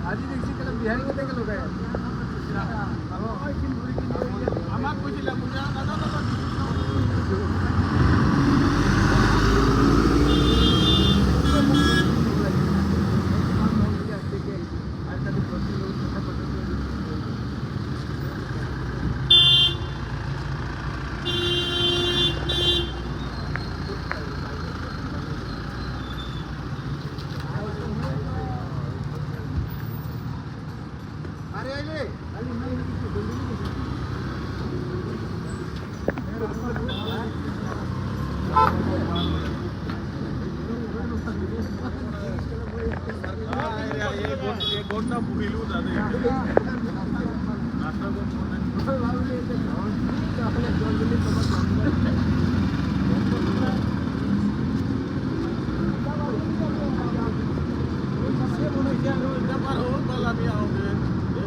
আজি দেখছি কেলে বিহাৰী গতে গেল গায় আমাক কৈছিলা পূজা गोंडा पुढील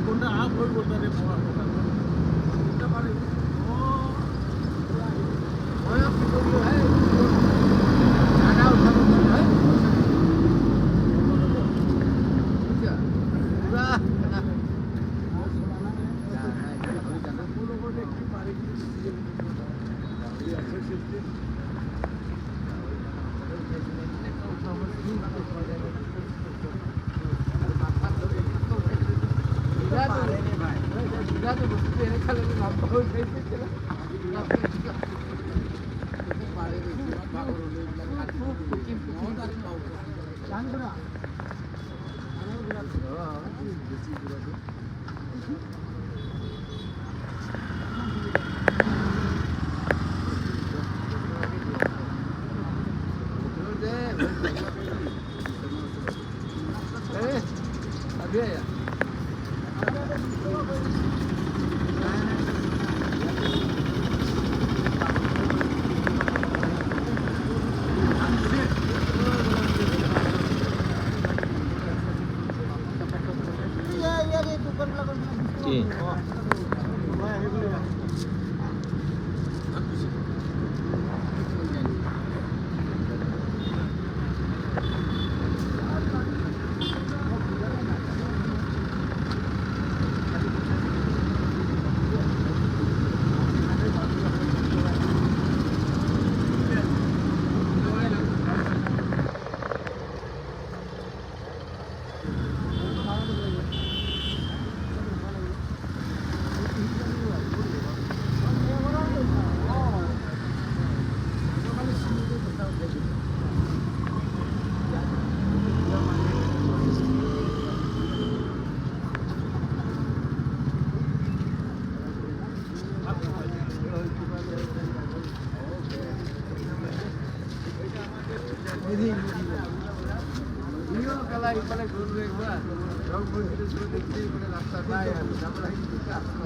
गोंडा आप होई बोलता रे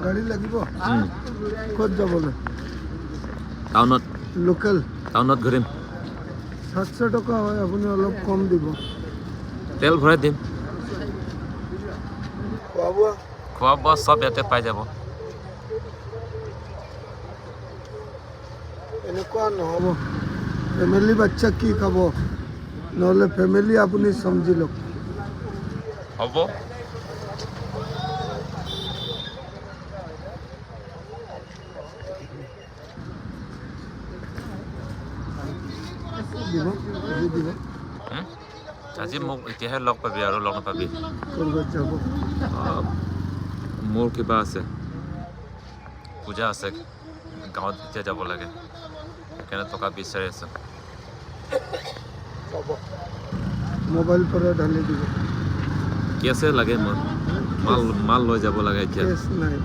গাড়ী লাগিব ক'ত যাবলৈ টাউনত লোকেল টাউনত ঘূৰিম 700 টকা হয় আপুনি অলপ কম দিব তেল ভৰাই দিম খোৱা বোৱা চব ইয়াতে পাই যাব এনেকুৱা নহ'ব ফেমিলি বাচ্চা কি খাব নহ'লে ফেমিলি আপুনি সমজি লওক হ'ব আজি মোক এতিয়াহে লগ পাবি আৰু লগ নাপাবি মোৰ কিবা আছে পূজা আছে গাঁৱত এতিয়া যাব লাগে সেইকাৰণে টকা বিচাৰি আছোঁ মোবাইল পৰা ঢালি দিব কি আছে লাগে মোৰ মাল লৈ যাব লাগে এতিয়া নাই